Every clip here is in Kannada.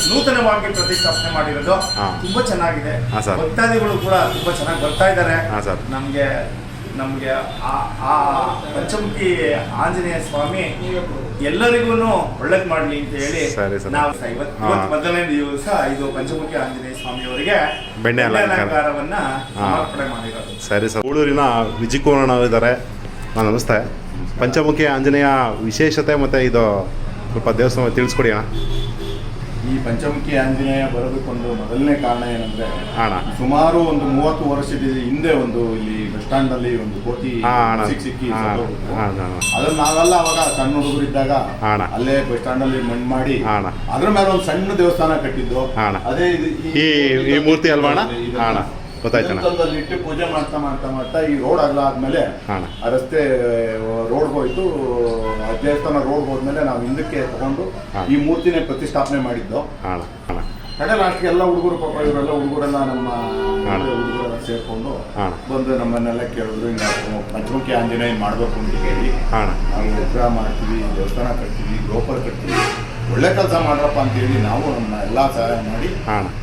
ನೂತನವಾಗಿ ಪ್ರತಿಷ್ಠಾಪನೆ ಮಾಡಿರೋದು. ತುಂಬಾ ಚೆನ್ನಾಗಿದೆ. ಭಕ್ತಾದಿಗಳು ಕೂಡ ತುಂಬಾ ಚೆನ್ನಾಗಿ ಬರ್ತಾ ಇದ್ದಾರೆ. ನಮ್ಗೆ ಆ ಪಂಚಮುಖಿ ಆಂಜನೇಯ ಸ್ವಾಮಿ ಎಲ್ಲರಿಗೂ ಒಳ್ಳೇದ್ ಮಾಡ್ಲಿ ಅಂತ ಹೇಳಿ ನಾವು ಇವತ್ತು ಮೊದಲನೇ ದಿವಸ ಇದು ಪಂಚಮುಖಿ ಆಂಜನೇಯ ಸ್ವಾಮಿಯವರಿಗೆ ಬೆಣ್ಣೆ ಅಲಂಕಾರವನ್ನ ಸಮರ್ಪಣೆ ಮಾಡಿರೋದು. ಸರಿ ಸರ್. ಕೂಳೂರಿನ ವಿಜಿಕೋಣ ಇದ್ದಾರೆ. ನಮಸ್ತೆ. ಪಂಚಮುಖಿ ಆಂಜನೇಯ ವಿಶೇಷತೆ ಮತ್ತು ಇದು ಸ್ವಲ್ಪ ದೇವಸ್ಥಾನ ತಿಳಿಸ್ಕೊಡಿ ಅಣ್ಣ. ಈ ಪಂಚಮುಖಿ ಆಂಜನೇಯ ಬರೋದಕ್ಕೊಂದು ಮೊದಲನೇ ಕಾರಣ ಏನಂದ್ರೆ, ಸುಮಾರು ಒಂದು 30 ವರ್ಷದ ಹಿಂದೆ ಒಂದು ಇಲ್ಲಿ ಬಸ್ ಸ್ಟ್ಯಾಂಡ್ ಅಲ್ಲಿ ಒಂದು ಕೋತಿ ಸಿಕ್ಕಿ ಅದನ್ನ ನಾವೆಲ್ಲ ಅವಾಗ ಸಣ್ಣ ಹುಡುಗರಿದ್ದಾಗ ಅಲ್ಲೇ ಬಸ್ ಸ್ಟ್ಯಾಂಡ್ ಅಲ್ಲಿ ಮಣ್ಣು ಮಾಡಿ ಅದ್ರ ಮೇಲೆ ಒಂದು ಸಣ್ಣ ದೇವಸ್ಥಾನ ಕಟ್ಟಿದ್ದು. ಅದೇ ಈ ಮೂರ್ತಿ ಅಲ್ವಾ ಅಣ್ಣ? ಇಟ್ಟು ಪೂಜೆ ಮಾಡ್ತಾ ಮಾಡ್ತಾ ಮಾಡ್ತಾ ಈ ರೋಡ್ ಅಗಲ ಆದ್ಮೇಲೆ ಆ ರಸ್ತೆ ರೋಡ್ ಹೋಯ್ತು. ದೇವಸ್ಥಾನ ರೋಡ್ ಹೋದ್ಮೇಲೆ ನಾವು ಹಿಂದಕ್ಕೆ ತಗೊಂಡು ಈ ಮೂರ್ತಿನೇ ಪ್ರತಿಷ್ಠಾಪನೆ ಮಾಡಿದ್ದು. ಕಡೆ ಲಾಸ್ಟ್ಗೆ ಎಲ್ಲ ಹುಡುಗರು ಪಾಪ ಇವರೆಲ್ಲ ಹುಡುಗರೆಲ್ಲ ನಮ್ಮ ಹುಡುಗರೆಲ್ಲ ಸೇರ್ಕೊಂಡು ಬಂದು ನಮ್ಮನ್ನೆಲ್ಲ ಕೇಳಿದ್ರು, ಹಿಂಗ ಪಂಚಮುಖಿ ಆಂಜನೇಯ ಮಾಡ್ಬೇಕು ಅಂತ ಹೇಳಿ ನಾವು ವಿಗ್ರಹ ಮಾಡ್ತೀವಿ, ದೇವಸ್ಥಾನ ಕಟ್ತೀವಿ, ಗೋಪುರ ಕಟ್ತೀವಿ, ಒಳ್ಳೆ ಕೆಲಸ ಮಾಡ್ರಪ್ಪ ಅಂತೇಳಿ ನಾವು ನಮ್ಮ ಎಲ್ಲ ಸಹಾಯ ಮಾಡಿ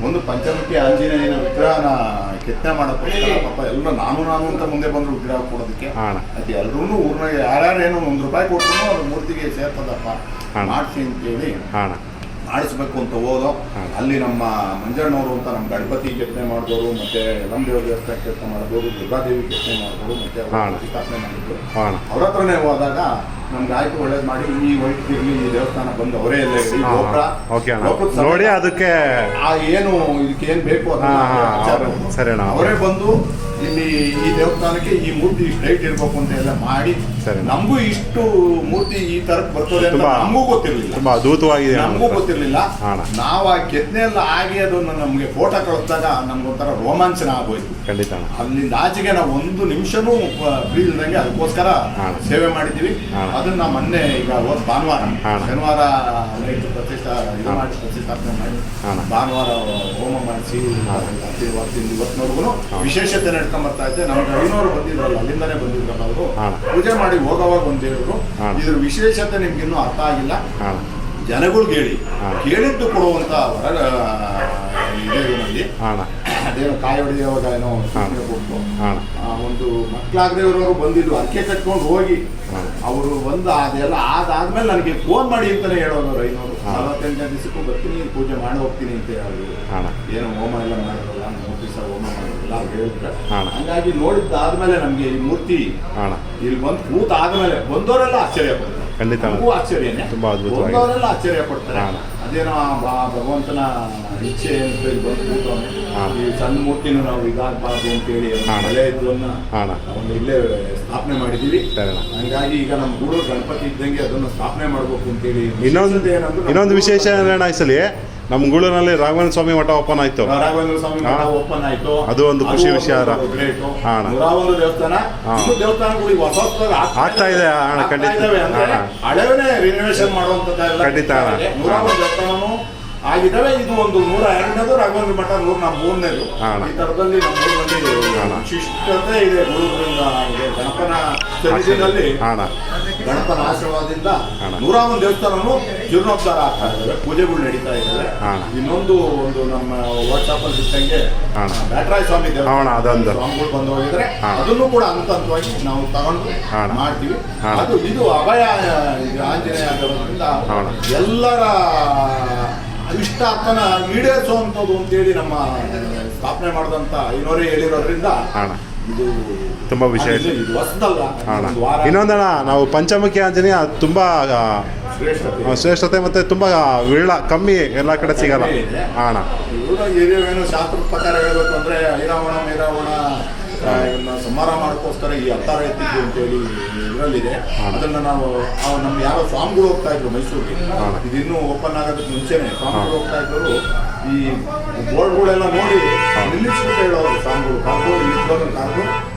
ಒಂದು ಪಂಚಮುಖಿ ಆಂಜನೇಯನ ವಿಗ್ರಹನ ಕೆತ್ತನೆ ಮಾಡೋಕ್ಕೋಸ್ಕರ ಪಾಪ ಎಲ್ಲರೂ ನಾನು ಅಂತ ಮುಂದೆ ಬಂದ್ರು ವಿಗ್ರಹ ಕೊಡೋದಕ್ಕೆ. ಅದು ಎಲ್ಲರೂ ಊರ್ನಾಗ ಯಾರ್ಯಾರು ಏನೋ ₹1 ಕೊಟ್ಟು ಅವ್ರ ಮೂರ್ತಿಗೆ ಸೇರ್ತದಪ್ಪ ಮಾಡಿಸಿ ಅಂತೇಳಿ ಮಾಡಿಸ್ಬೇಕು ಅಂತ ಹೋದೋ. ಅಲ್ಲಿ ನಮ್ಮ ಮಂಜಣ್ಣವರು ಅಂತ ನಮ್ಮ ಗಣಪತಿ ಕೆತ್ತನೆ ಮಾಡಿದವರು, ಮತ್ತೆ ಯಲ್ಲಮ್ಮದೇವ್ರ ದೇವಸ್ಥಾನ ಕೆತ್ತನೆ ಮಾಡಿದವರು, ದುರ್ಗಾದೇವಿ ಕೆತ್ತನೆ ಮಾಡಿದವರು, ಮತ್ತೆ ಪ್ರತಿಷ್ಠಾಪನೆ ಮಾಡಿದ್ರು. ಅವ್ರ ಹತ್ರನೇ ಹೋದಾಗ ನಮ್ಗೆ ಆಯ್ತು ಒಳ್ಳೇದು ಮಾಡಿ ಈ ವೈಟ್ ಇರ್ಲಿ ಈ ದೇವಸ್ಥಾನ ಬಂದು ಅವರೇ ಎಲ್ಲ ನೋಡಿ ಅದಕ್ಕೆ ಏನು ಇದಕ್ಕೆ ಏನ್ ಬೇಕು ಅವರೇ ಬಂದು ಇಲ್ಲಿ ಈ ದೇವಸ್ಥಾನಕ್ಕೆ ಈ ಮೂರ್ತಿ ಇಷ್ಟು ಹೈಟ್ ಇರ್ಬೇಕು ಅಂತ ಎಲ್ಲ ಮಾಡಿ ನಮಗೂ ಇಷ್ಟು ಮೂರ್ತಿ ಈ ತರಕ್ ಬರ್ತದೆ ಅಂತ ನಮಗೂ ಗೊತ್ತಿರ್ಲಿಲ್ಲ. ನಮಗೂ ಗೊತ್ತಿರ್ಲಿಲ್ಲ. ನಾವು ಆ ಕೆತ್ತನೆ ಎಲ್ಲ ಆಗಿ ಅದನ್ನು ನಮ್ಗೆ ಫೋಟೋ ಕಳಿಸಿದಾಗ ನಮ್ಗೊಂಥರ ರೋಮಾಂಚನ ಆಗೋಯ್ತು. ಅಲ್ಲಿಂದ ಆಚೆಗೆ ನಾವು 1 ನಿಮಿಷನೂ ಫ್ರೀ ಇಲ್ದಂಗೆ ಅದಕ್ಕೋಸ್ಕರ ಸೇವೆ ಮಾಡಿದ್ದೀವಿ. ಅದನ್ನ ಮೊನ್ನೆ ಈಗ ಭಾನುವಾರ ಶನಿವಾರ ನೈಟ್ ಪ್ರತಿಷ್ಠಾಪನೆ ಮಾಡಿ ಭಾನುವಾರ ಹೋಮ ಮಾಡಿಸಿ ಇವತ್ತಿನವರೆಗೂ ವಿಶೇಷತೆ ನಡ್ಕೊಂಡ್ ಬರ್ತಾ ಇದ್ದೆ. ನಮ್ಗೆ 500 ಬಂದಿದ್ರಲ್ಲ, ಅಲ್ಲಿಂದಾನೇ ಬಂದಿದ್ರಲ್ಲ ಅವರು ಪೂಜೆ ಮಾಡಿ ಹೋಗೋವಾಗ ಒಂದು ಹೇಳಿದ್ರು, ಇದ್ರ ವಿಶೇಷತೆ ನಿಮ್ಗೆ ಇನ್ನೂ ಅರ್ಥ ಆಗಿಲ್ಲ, ಜನಗಳಿಗೆ ಹೇಳಿ ಕೇಳಿದ್ದು ಕೊಡುವಂತ ಇದೇನಲ್ಲಿ ಅದೇನೋ ಕಾಯಿ ಹೊಡೆಯುವಾಗ ಏನೋ ಕೊಟ್ಟು ಒಂದು ಮಕ್ಕಳಾಗ್ದೇವ್ರವರು ಬಂದಿದ್ರು, ಅರ್ಕೆ ಕಟ್ಕೊಂಡು ಹೋಗಿ ಅವರು ಬಂದು ಅದೆಲ್ಲ ಆದ್ಮೇಲೆ ನನಗೆ ಫೋನ್ ಮಾಡಿ ಅಂತಾನೆ ಹೇಳೋರು. 548ನೇ ದಿವಸಕ್ಕೂ ಬರ್ತೀನಿ ಪೂಜೆ ಮಾಡಿ ಹೋಗ್ತೀನಿ ಅಂತ ಹೇಳಿದ್ರು. ಏನು ಹೋಮ ಎಲ್ಲ ಮಾಡಿರಲ್ಲ, 3 ದಿವಸ ಹೋಮ ಮಾಡಿರಲ್ಲ ಅವ್ರು ಹೇಳಿದ್ರೆ. ಹಂಗಾಗಿ ನೋಡಿದ್ದಾದ್ಮೇಲೆ ನಮ್ಗೆ ಈ ಮೂರ್ತಿ ಇಲ್ಲಿ ಬಂದು ಕೂತ ಆದ್ಮೇಲೆ ಬಂದವರೆಲ್ಲ ಆಶ್ಚರ್ಯ ಪಡ್ತಾರೆ. ಆಶ್ಚರ್ಯನೇ, ಬಂದವರೆಲ್ಲ ಆಶ್ಚರ್ಯ ಪಡ್ತಾರೆ. ಅದೇನೋ ಭಗವಂತನ ಇಚ್ಛೆ ಅಂತ ಹೇಳಿ ಬಂದು ಕೂತವನೆ. ಈ ಸಣ್ಣ ಮೂರ್ತಿನೂ ನಾವು ಇದಾಗಬಾರ್ದು ಅಂತೇಳಿ ಮಳೆ ಇದ್ದವನ್ನ ಒಂದು ಇಲ್ಲೇ ಸ್ಥಾಪನೆ ಮಾಡಿದೀವಿ. ಹಂಗಾಗಿ ಈಗ ನಮ್ಮ ಗೂಡೂರು ಗಣಪತಿ ಇದ್ದಂಗೆ ಅದನ್ನು ಸ್ಥಾಪನೆ ಮಾಡ್ಬೇಕು ಅಂತೇಳಿ. ಇನ್ನೊಂದು ವಿಶೇಷ ಏನಾಯ್ಸಲಿ, ನಮ್ಮ ಗೂಳೂರಿನಲ್ಲಿ ರಾಘವೇಂದ್ರ ಸ್ವಾಮಿ ಮಠ ಓಪನ್ ಆಯ್ತು. ಓಪನ್ ಆಯ್ತು, ಅದು ಒಂದು ಖುಷಿ ವಿಷಯ. ದೇವಸ್ಥಾನಗಳಿಗೆ ಆಗ್ತಾ ಇದೆ ಖಂಡಿತ. ಹಳೆವೇ ರಿನೋವೇಷನ್ ಮಾಡುವಂತದ್ದು ಖಂಡಿತ ದೇವಸ್ಥಾನನು ಆಗಿದ್ದಾವೆ. ಇದು ಒಂದು 102ನೇದು ರಾಘವೇಂದ್ರ ಮಠ 103ನೇದು. ಈ ತರದಲ್ಲಿ ನಮ್ಮ ವಿಶಿಷ್ಟತೆ ಇದೆ. ಗಣಪನ ಸನ್ನಿಧಿಯಲ್ಲಿ ಗಣಪನ ಆಶೀರ್ವಾದದಿಂದ 101 ದೇವಸ್ಥಾನನು ಜೀರ್ಣೋದ್ಧಾರ ಆಗ್ತಾ ಇದ್ದಾವೆ, ಪೂಜೆಗಳು ನಡೀತಾ ಇದ್ದಾವೆ. ಇನ್ನೊಂದು ಒಂದು ನಮ್ಮ ವಾಟ್ಸಾಪ್ ಅಲ್ಲಿ ಇದ್ದಂಗೆ ಬ್ಯಾಟರಾಯ ಸ್ವಾಮಿ ಸ್ವಾಮಿಗಳು ಬಂದು ಹೋಗಿದ್ರೆ ಅದನ್ನು ಕೂಡ ಹಂತವಾಗಿ ನಾವು ತಗೊಂಡು ಮಾಡ್ತೀವಿ. ಇದು ಅಭಯ ಆಂಜನೇಯ ಆಗಿರೋದ್ರಿಂದ ಎಲ್ಲರ ಇಷ್ಟ ಅರ್ಥನ ಈಡೇರಿಸುವಂಥದ್ದು ಅಂತೇಳಿ ನಮ್ಮ ಸ್ಥಾಪನೆ ಮಾಡಿದಂತ ಐನೋರೇ ಹೇಳಿರೋದ್ರಿಂದ ಇದು ತುಂಬಾ ವಿಷಯ. ಇದು ಹೊಸದಲ್ಲ. ಇನ್ನೊಂದಣ, ನಾವು ಪಂಚಮುಖಿ ಆಂಜನೇಯ ತುಂಬಾ ಶ್ರೇಷ್ಠತೆ ಮತ್ತೆ ತುಂಬಾ ವಿರಳ, ಕಮ್ಮಿ, ಎಲ್ಲ ಕಡೆ ಸಿಗಲ್ಲ ಅಣ್ಣ. ಏನು ಶಾಸ್ತ್ರದ ಪ್ರಕಾರ ಹೇಳ್ಬೇಕು ಅಂದ್ರೆ ಐರಾವಣ ಸಂಹಾರ ಮಾಡೋಕ್ಕೋಸ್ಕರ ಈ ಅವತಾರ ಎತ್ತಿದ್ದು ಅಂತೇಳಿ ಇದರಲ್ಲಿದೆ. ಅದನ್ನ ನಾವು ನಮ್ಮ ಯಾರೋ ಸ್ವಾಮಿಗಳು ಹೋಗ್ತಾ ಇದ್ರು ಮೈಸೂರಿಗೆ, ಇದಿನ್ನೂ ಓಪನ್ ಆಗೋದಕ್ಕೆ ಮುಂಚೆನೆ ಸ್ವಾಮಿಗಳು ಹೋಗ್ತಾ ಇದ್ರು. ಈ ಬೋರ್ಡ್ಗಳೆಲ್ಲ ನೋಡಿ ನಿಲ್ಲಿಸ್ಬಿಟ್ಟು ಹೇಳೋರು ಸ್ವಾಮಿಗಳು, ಕರ್ದು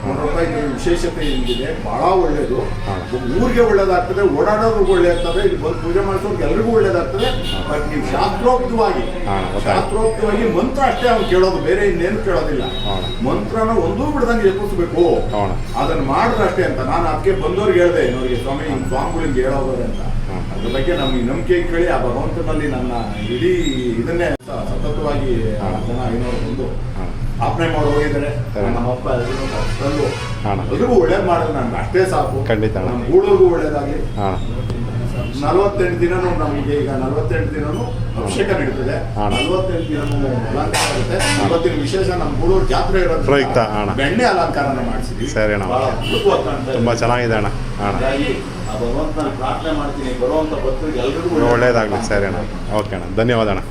₹100 ವಿಶೇಷತೆ ಹಿಂಗಿದೆ, ಬಹಳ ಒಳ್ಳೇದು, ಊರಿಗೆ ಒಳ್ಳೇದಾಗ್ತದೆ, ಓಡಾಡೋರ್ಗೂ ಒಳ್ಳೆ ಆಗ್ತದೆ, ಇಲ್ಲಿ ಬಂದು ಪೂಜೆ ಮಾಡಿಸೋರ್ಗೆ ಎಲ್ರಿಗೂ ಒಳ್ಳೇದಾಗ್ತದೆ. ಬಟ್ ನೀವು ಶಾಸ್ತ್ರೋಕ್ತವಾಗಿ ಮಂತ್ರ ಅಷ್ಟೇ ಅವ್ನು ಕೇಳೋದು, ಬೇರೆ ಇನ್ನೇನು ಕೇಳೋದಿಲ್ಲ. ಮಂತ್ರನ ಒಂದೂ ಬಿಡದಂಗೆ ಎಪ್ಪಿಸ್ಬೇಕು, ಅದನ್ನ ಮಾಡಿದ್ರೆ ಅಷ್ಟೇ ಅಂತ. ನಾನು ಅದಕ್ಕೆ ಬಂದವ್ರಿಗೆ ಹೇಳಿದೆ, ಇನ್ನೊರಿಗೆ ಸ್ವಾಮಿ ಸ್ವಾಮಿಗಳಿಗೆ ಹೇಳೋದ್ರೆ ಅಂತ. ಅದ್ರ ಬಗ್ಗೆ ನಮ್ಗೆ ನಂಬಿಕೆ ಇಟ್ಕೊಳ್ಳಿ. ಆ ಭಗವಂತನಲ್ಲಿ ನನ್ನ ಇಡೀ ಇದನ್ನೇ ಸತತವಾಗಿ ಜನ ಐನೂರು ಬಂದು ಸ್ಥಾಪನೆ ಮಾಡಿ ಹೋಗಿದ್ದಾರೆ. ನಮ್ಮಪ್ಪ ತಂದು ಎಲ್ರಿಗೂ ಒಳ್ಳೇದು ಮಾಡಿದ್ರೆ ನಮ್ಗೆ ಅಷ್ಟೇ ಸಾಕು. ಖಂಡಿತ ನಮ್ಮ ಗೂಳಿಗೂ ಒಳ್ಳೇದಾಗಲಿ. ಹಾಂ 48 ದಿನನೂ ನಮಗೆ ಈಗ 48 ದಿನನೂ ಅಭಿಷೇಕ ನಡೀತದೆ. 48 ದಿನನೂ ಅಲಂಕಾರ ಇರುತ್ತೆ. ಇವತ್ತಿನ ವಿಶೇಷ ನಮ್ಮ ಗೂಳೂರು ಜಾತ್ರೆ ಪ್ರಯುಕ್ತ ಅಣ್ಣ ಬೆಣ್ಣೆ ಅಲಂಕಾರನ ಮಾಡಿಸಿದ್ವಿ. ಸರಿ ಅಣ್ಣ. ಬಹಳ ಅದ್ಭುತವಾಗಿ ಕಾಣ್ತಾ ಇದೆ. ತುಂಬ ಚೆನ್ನಾಗಿದೆ ಅಣ್ಣ. ಹಾಗಾಗಿ ಆ ಭಗವಂತನ ಪ್ರಾರ್ಥನೆ ಮಾಡ್ತೀನಿ, ಬರುವಂಥ ಭಕ್ತರಿಗೆ ಎಲ್ರಿಗೂ ಒಳ್ಳೇದಾಗಲಿ. ಸರಿ ಅಣ್ಣ. ಓಕೆ ಅಣ್ಣ, ಧನ್ಯವಾದ ಅಣ್ಣ.